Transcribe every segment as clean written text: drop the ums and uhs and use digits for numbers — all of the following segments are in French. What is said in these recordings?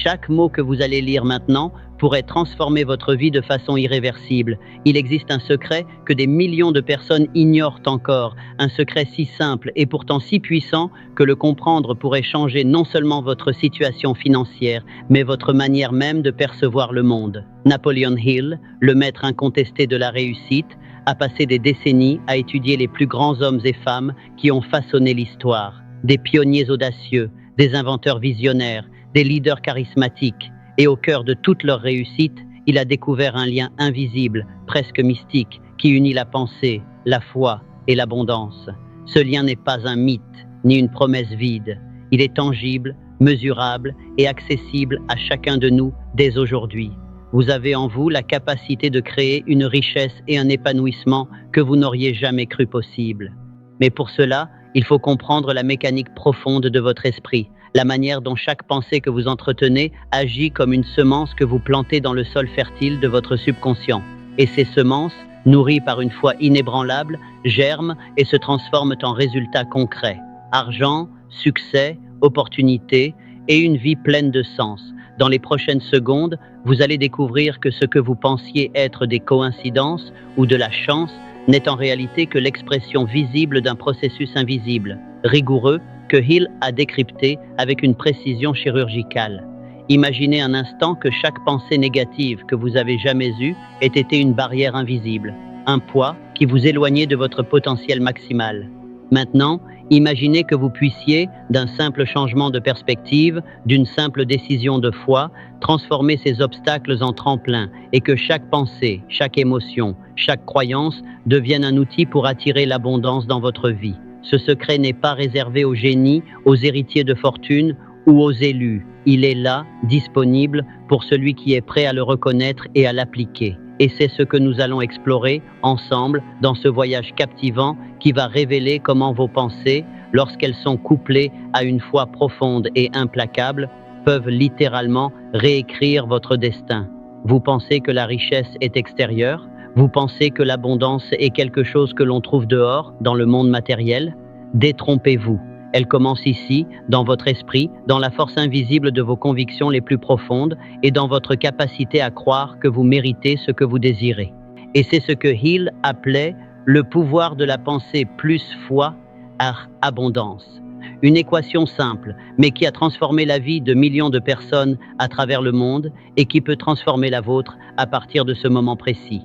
Chaque mot que vous allez lire maintenant pourrait transformer votre vie de façon irréversible. Il existe un secret que des millions de personnes ignorent encore, un secret si simple et pourtant si puissant que le comprendre pourrait changer non seulement votre situation financière, mais votre manière même de percevoir le monde. Napoleon Hill, le maître incontesté de la réussite, a passé des décennies à étudier les plus grands hommes et femmes qui ont façonné l'histoire. Des pionniers audacieux, des inventeurs visionnaires, des leaders charismatiques. Et au cœur de toute leur réussite, il a découvert un lien invisible, presque mystique, qui unit la pensée, la foi et l'abondance. Ce lien n'est pas un mythe, ni une promesse vide. Il est tangible, mesurable et accessible à chacun de nous dès aujourd'hui. Vous avez en vous la capacité de créer une richesse et un épanouissement que vous n'auriez jamais cru possible. Mais pour cela, il faut comprendre la mécanique profonde de votre esprit, la manière dont chaque pensée que vous entretenez agit comme une semence que vous plantez dans le sol fertile de votre subconscient. Et ces semences, nourries par une foi inébranlable, germent et se transforment en résultats concrets. Argent, succès, opportunités et une vie pleine de sens. Dans les prochaines secondes, vous allez découvrir que ce que vous pensiez être des coïncidences ou de la chance n'est en réalité que l'expression visible d'un processus invisible, rigoureux, que Hill a décrypté avec une précision chirurgicale. Imaginez un instant que chaque pensée négative que vous avez jamais eue ait été une barrière invisible, un poids qui vous éloignait de votre potentiel maximal. Maintenant, imaginez que vous puissiez, d'un simple changement de perspective, d'une simple décision de foi, transformer ces obstacles en tremplin et que chaque pensée, chaque émotion, chaque croyance devienne un outil pour attirer l'abondance dans votre vie. Ce secret n'est pas réservé aux génies, aux héritiers de fortune ou aux élus. Il est là, disponible pour celui qui est prêt à le reconnaître et à l'appliquer. Et c'est ce que nous allons explorer ensemble dans ce voyage captivant qui va révéler comment vos pensées, lorsqu'elles sont couplées à une foi profonde et implacable, peuvent littéralement réécrire votre destin. Vous pensez que la richesse est extérieure? Vous pensez que l'abondance est quelque chose que l'on trouve dehors, dans le monde matériel? Détrompez-vous. Elle commence ici, dans votre esprit, dans la force invisible de vos convictions les plus profondes et dans votre capacité à croire que vous méritez ce que vous désirez. Et c'est ce que Hill appelait le pouvoir de la pensée plus foi à abondance. Une équation simple, mais qui a transformé la vie de millions de personnes à travers le monde et qui peut transformer la vôtre à partir de ce moment précis.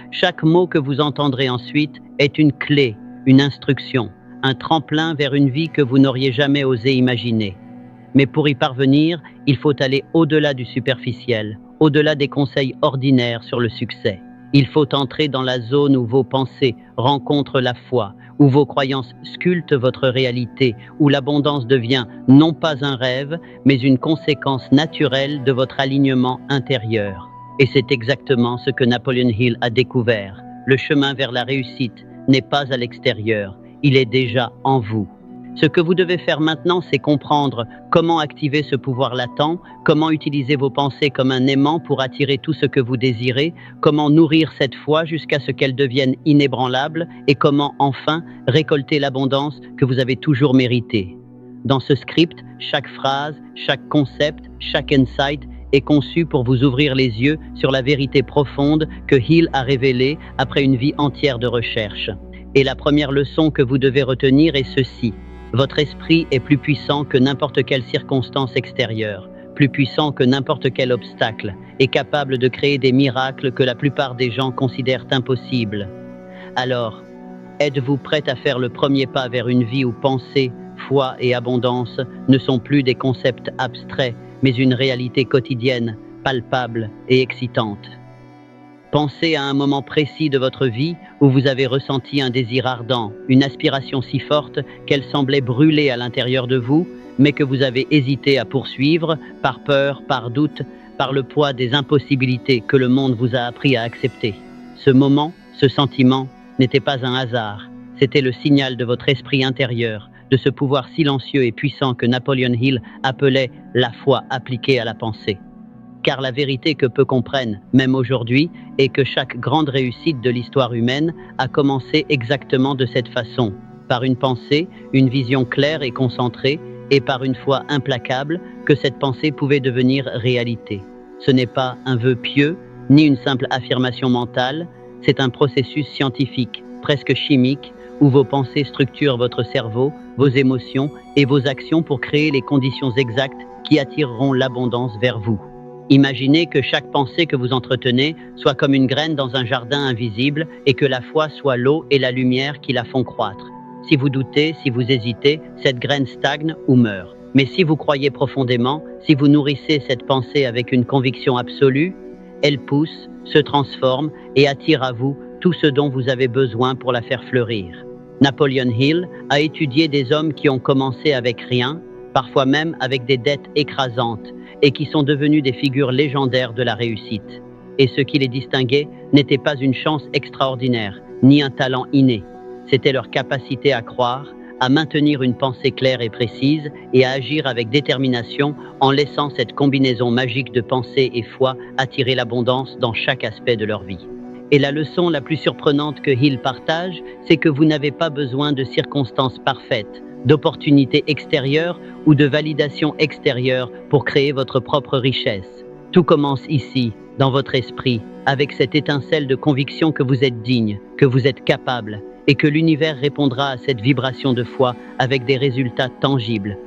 Chaque mot que vous entendrez ensuite est une clé, une instruction, un tremplin vers une vie que vous n'auriez jamais osé imaginer. Mais pour y parvenir, il faut aller au-delà du superficiel, au-delà des conseils ordinaires sur le succès. Il faut entrer dans la zone où vos pensées rencontrent la foi, où vos croyances sculptent votre réalité, où l'abondance devient non pas un rêve, mais une conséquence naturelle de votre alignement intérieur. Et c'est exactement ce que Napoleon Hill a découvert. Le chemin vers la réussite n'est pas à l'extérieur, il est déjà en vous. Ce que vous devez faire maintenant, c'est comprendre comment activer ce pouvoir latent, comment utiliser vos pensées comme un aimant pour attirer tout ce que vous désirez, comment nourrir cette foi jusqu'à ce qu'elle devienne inébranlable et comment enfin récolter l'abondance que vous avez toujours méritée. Dans ce script, chaque phrase, chaque concept, chaque insight est conçu pour vous ouvrir les yeux sur la vérité profonde que Hill a révélée après une vie entière de recherche. Et la première leçon que vous devez retenir est ceci. Votre esprit est plus puissant que n'importe quelle circonstance extérieure, plus puissant que n'importe quel obstacle, et capable de créer des miracles que la plupart des gens considèrent impossibles. Alors, êtes-vous prête à faire le premier pas vers une vie où pensée, foi et abondance ne sont plus des concepts abstraits, mais une réalité quotidienne, palpable et excitante? Pensez à un moment précis de votre vie où vous avez ressenti un désir ardent, une aspiration si forte qu'elle semblait brûler à l'intérieur de vous, mais que vous avez hésité à poursuivre par peur, par doute, par le poids des impossibilités que le monde vous a appris à accepter. Ce moment, ce sentiment, n'était pas un hasard. C'était le signal de votre esprit intérieur, de ce pouvoir silencieux et puissant que Napoleon Hill appelait la foi appliquée à la pensée. Car la vérité que peu comprennent, même aujourd'hui, est que chaque grande réussite de l'histoire humaine a commencé exactement de cette façon, par une pensée, une vision claire et concentrée, et par une foi implacable que cette pensée pouvait devenir réalité. Ce n'est pas un vœu pieux, ni une simple affirmation mentale, c'est un processus scientifique, presque chimique, où vos pensées structurent votre cerveau, vos émotions et vos actions pour créer les conditions exactes qui attireront l'abondance vers vous. Imaginez que chaque pensée que vous entretenez soit comme une graine dans un jardin invisible et que la foi soit l'eau et la lumière qui la font croître. Si vous doutez, si vous hésitez, cette graine stagne ou meurt. Mais si vous croyez profondément, si vous nourrissez cette pensée avec une conviction absolue, elle pousse, se transforme et attire à vous tout ce dont vous avez besoin pour la faire fleurir. Napoleon Hill a étudié des hommes qui ont commencé avec rien, parfois même avec des dettes écrasantes, et qui sont devenus des figures légendaires de la réussite. Et ce qui les distinguait n'était pas une chance extraordinaire, ni un talent inné. C'était leur capacité à croire, à maintenir une pensée claire et précise et à agir avec détermination en laissant cette combinaison magique de pensée et foi attirer l'abondance dans chaque aspect de leur vie. Et la leçon la plus surprenante que Hill partage, c'est que vous n'avez pas besoin de circonstances parfaites, d'opportunités extérieures ou de validation extérieure pour créer votre propre richesse. Tout commence ici, dans votre esprit, avec cette étincelle de conviction que vous êtes digne, que vous êtes capable, et que l'univers répondra à cette vibration de foi avec des résultats tangibles.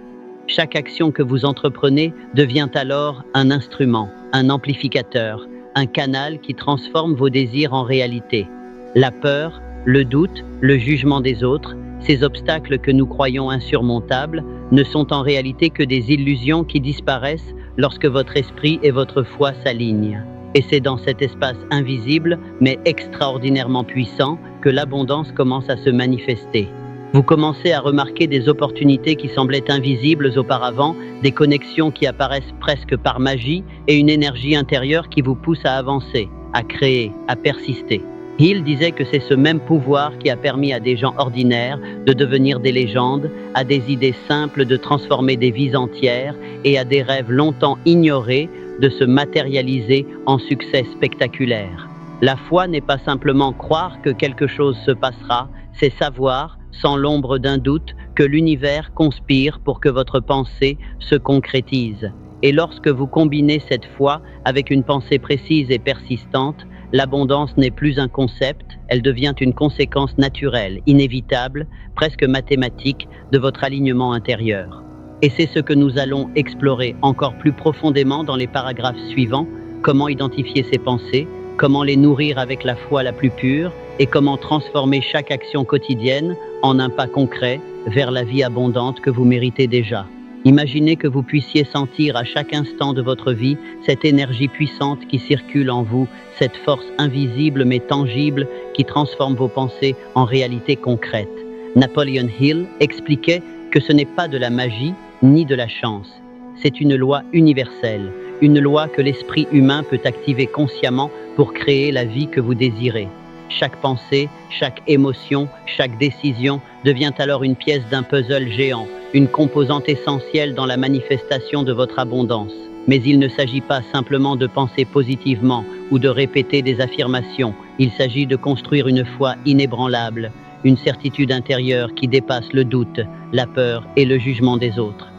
Chaque action que vous entreprenez devient alors un instrument, un amplificateur, un canal qui transforme vos désirs en réalité. La peur, le doute, le jugement des autres, ces obstacles que nous croyons insurmontables, ne sont en réalité que des illusions qui disparaissent lorsque votre esprit et votre foi s'alignent. Et c'est dans cet espace invisible, mais extraordinairement puissant, que l'abondance commence à se manifester. Vous commencez à remarquer des opportunités qui semblaient invisibles auparavant, des connexions qui apparaissent presque par magie et une énergie intérieure qui vous pousse à avancer, à créer, à persister. Hill disait que c'est ce même pouvoir qui a permis à des gens ordinaires de devenir des légendes, à des idées simples de transformer des vies entières et à des rêves longtemps ignorés de se matérialiser en succès spectaculaires. La foi n'est pas simplement croire que quelque chose se passera, c'est savoir, sans l'ombre d'un doute, que l'univers conspire pour que votre pensée se concrétise. Et lorsque vous combinez cette foi avec une pensée précise et persistante, l'abondance n'est plus un concept, elle devient une conséquence naturelle, inévitable, presque mathématique, de votre alignement intérieur. Et c'est ce que nous allons explorer encore plus profondément dans les paragraphes suivants, comment identifier ces pensées, comment les nourrir avec la foi la plus pure et comment transformer chaque action quotidienne en un pas concret vers la vie abondante que vous méritez déjà. Imaginez que vous puissiez sentir à chaque instant de votre vie cette énergie puissante qui circule en vous, cette force invisible mais tangible qui transforme vos pensées en réalité concrète. Napoleon Hill expliquait que ce n'est pas de la magie ni de la chance. C'est une loi universelle, une loi que l'esprit humain peut activer consciemment pour créer la vie que vous désirez. Chaque pensée, chaque émotion, chaque décision devient alors une pièce d'un puzzle géant, une composante essentielle dans la manifestation de votre abondance. Mais il ne s'agit pas simplement de penser positivement ou de répéter des affirmations, il s'agit de construire une foi inébranlable, une certitude intérieure qui dépasse le doute, la peur et le jugement des autres.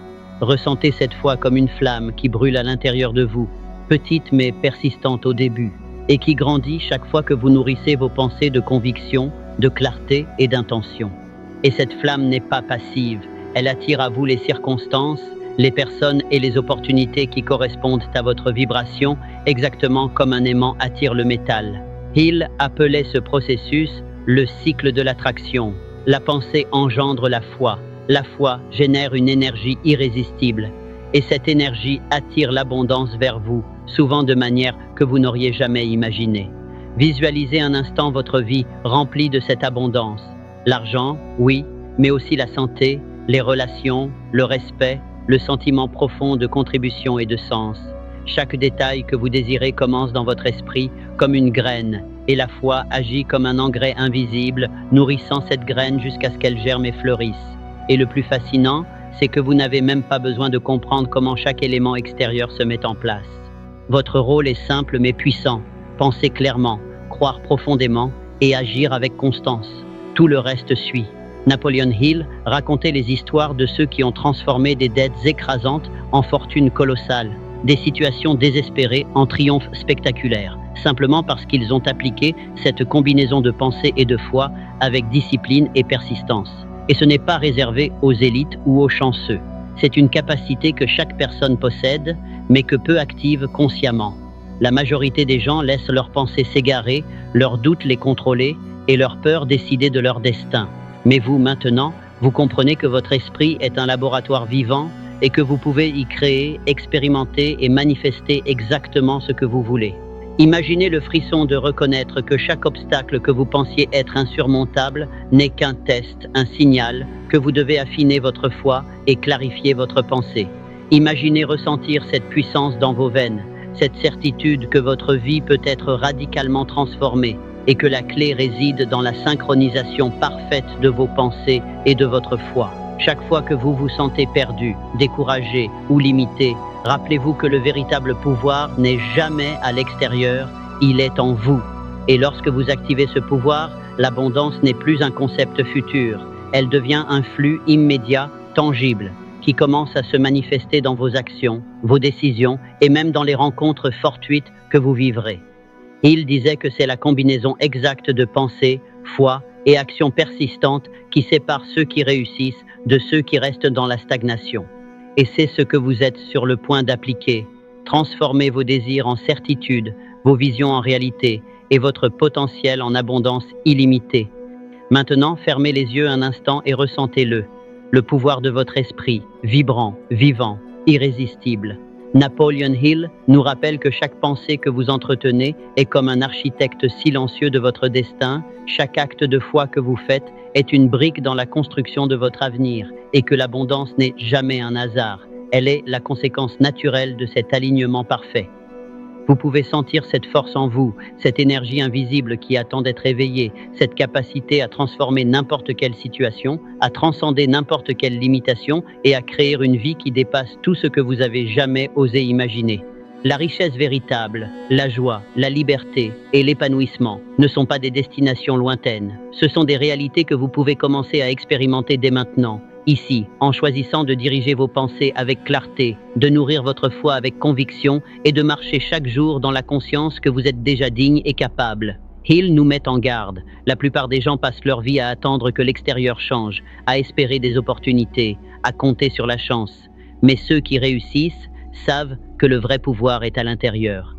Ressentez cette foi comme une flamme qui brûle à l'intérieur de vous, petite mais persistante au début, et qui grandit chaque fois que vous nourrissez vos pensées de conviction, de clarté et d'intention. Et cette flamme n'est pas passive, elle attire à vous les circonstances, les personnes et les opportunités qui correspondent à votre vibration, exactement comme un aimant attire le métal. Hill appelait ce processus le cycle de l'attraction. La pensée engendre la foi génère une énergie irrésistible, et cette énergie attire l'abondance vers vous, souvent de manière que vous n'auriez jamais imaginée. Visualisez un instant votre vie remplie de cette abondance. L'argent, oui, mais aussi la santé, les relations, le respect, le sentiment profond de contribution et de sens. Chaque détail que vous désirez commence dans votre esprit comme une graine, et la foi agit comme un engrais invisible, nourrissant cette graine jusqu'à ce qu'elle germe et fleurisse. Et le plus fascinant, c'est que vous n'avez même pas besoin de comprendre comment chaque élément extérieur se met en place. Votre rôle est simple mais puissant. Pensez clairement, croire profondément et agir avec constance. Tout le reste suit. Napoleon Hill racontait les histoires de ceux qui ont transformé des dettes écrasantes en fortunes colossales, des situations désespérées en triomphes spectaculaires, simplement parce qu'ils ont appliqué cette combinaison de pensée et de foi avec discipline et persistance. Et ce n'est pas réservé aux élites ou aux chanceux. C'est une capacité que chaque personne possède, mais que peu active consciemment. La majorité des gens laissent leurs pensées s'égarer, leurs doutes les contrôler et leurs peurs décider de leur destin. Mais vous, maintenant, vous comprenez que votre esprit est un laboratoire vivant et que vous pouvez y créer, expérimenter et manifester exactement ce que vous voulez. Imaginez le frisson de reconnaître que chaque obstacle que vous pensiez être insurmontable n'est qu'un test, un signal, que vous devez affiner votre foi et clarifier votre pensée. Imaginez ressentir cette puissance dans vos veines, cette certitude que votre vie peut être radicalement transformée et que la clé réside dans la synchronisation parfaite de vos pensées et de votre foi. Chaque fois que vous vous sentez perdu, découragé ou limité, rappelez-vous que le véritable pouvoir n'est jamais à l'extérieur, il est en vous. Et lorsque vous activez ce pouvoir, l'abondance n'est plus un concept futur, elle devient un flux immédiat, tangible, qui commence à se manifester dans vos actions, vos décisions et même dans les rencontres fortuites que vous vivrez. Il disait que c'est la combinaison exacte de pensée, foi et action persistante qui sépare ceux qui réussissent de ceux qui restent dans la stagnation. Et c'est ce que vous êtes sur le point d'appliquer. Transformez vos désirs en certitude, vos visions en réalité et votre potentiel en abondance illimitée. Maintenant, fermez les yeux un instant et ressentez-le. Le pouvoir de votre esprit, vibrant, vivant, irrésistible. Napoleon Hill nous rappelle que chaque pensée que vous entretenez est comme un architecte silencieux de votre destin. Chaque acte de foi que vous faites est une brique dans la construction de votre avenir et que l'abondance n'est jamais un hasard. Elle est la conséquence naturelle de cet alignement parfait. Vous pouvez sentir cette force en vous, cette énergie invisible qui attend d'être éveillée, cette capacité à transformer n'importe quelle situation, à transcender n'importe quelle limitation et à créer une vie qui dépasse tout ce que vous avez jamais osé imaginer. La richesse véritable, la joie, la liberté et l'épanouissement ne sont pas des destinations lointaines. Ce sont des réalités que vous pouvez commencer à expérimenter dès maintenant. Ici, en choisissant de diriger vos pensées avec clarté, de nourrir votre foi avec conviction et de marcher chaque jour dans la conscience que vous êtes déjà digne et capable. Hill nous met en garde. La plupart des gens passent leur vie à attendre que l'extérieur change, à espérer des opportunités, à compter sur la chance. Mais ceux qui réussissent savent que le vrai pouvoir est à l'intérieur.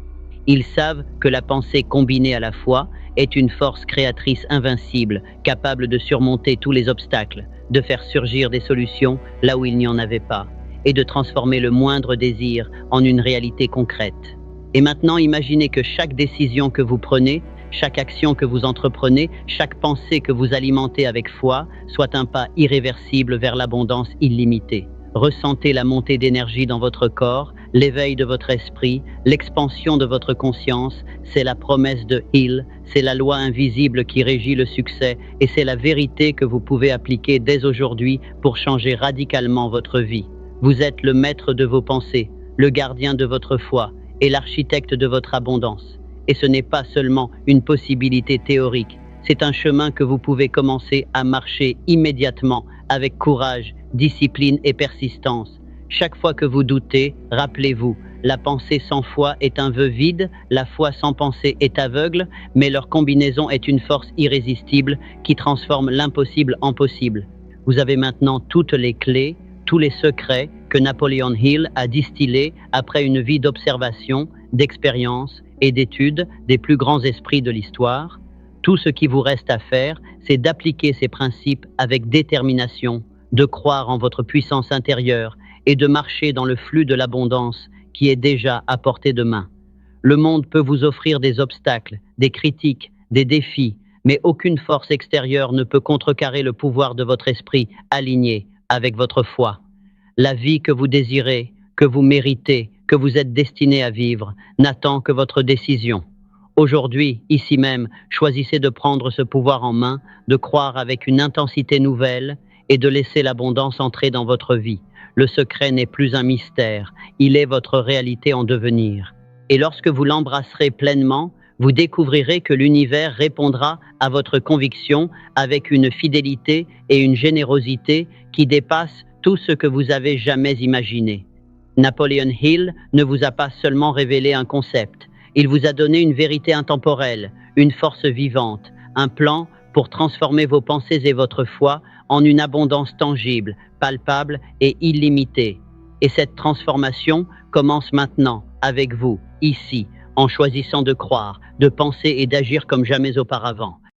Ils savent que la pensée combinée à la foi est une force créatrice invincible, capable de surmonter tous les obstacles, de faire surgir des solutions là où il n'y en avait pas, et de transformer le moindre désir en une réalité concrète. Et maintenant, imaginez que chaque décision que vous prenez, chaque action que vous entreprenez, chaque pensée que vous alimentez avec foi, soit un pas irréversible vers l'abondance illimitée. Ressentez la montée d'énergie dans votre corps, l'éveil de votre esprit, l'expansion de votre conscience. C'est la promesse de Hill, c'est la loi invisible qui régit le succès et c'est la vérité que vous pouvez appliquer dès aujourd'hui pour changer radicalement votre vie. Vous êtes le maître de vos pensées, le gardien de votre foi et l'architecte de votre abondance. Et ce n'est pas seulement une possibilité théorique, c'est un chemin que vous pouvez commencer à marcher immédiatement avec courage, discipline et persistance. Chaque fois que vous doutez, rappelez-vous, la pensée sans foi est un vœu vide, la foi sans pensée est aveugle, mais leur combinaison est une force irrésistible qui transforme l'impossible en possible. Vous avez maintenant toutes les clés, tous les secrets que Napoleon Hill a distillés après une vie d'observation, d'expérience et d'étude des plus grands esprits de l'histoire. Tout ce qui vous reste à faire, c'est d'appliquer ces principes avec détermination, de croire en votre puissance intérieure et de marcher dans le flux de l'abondance qui est déjà à portée de main. Le monde peut vous offrir des obstacles, des critiques, des défis, mais aucune force extérieure ne peut contrecarrer le pouvoir de votre esprit aligné avec votre foi. La vie que vous désirez, que vous méritez, que vous êtes destiné à vivre, n'attend que votre décision. Aujourd'hui, ici même, choisissez de prendre ce pouvoir en main, de croire avec une intensité nouvelle et de laisser l'abondance entrer dans votre vie. Le secret n'est plus un mystère, il est votre réalité en devenir. Et lorsque vous l'embrasserez pleinement, vous découvrirez que l'univers répondra à votre conviction avec une fidélité et une générosité qui dépassent tout ce que vous avez jamais imaginé. Napoleon Hill ne vous a pas seulement révélé un concept, il vous a donné une vérité intemporelle, une force vivante, un plan pour transformer vos pensées et votre foi en une abondance tangible, palpable et illimitée. Et cette transformation commence maintenant, avec vous, ici, en choisissant de croire, de penser et d'agir comme jamais auparavant.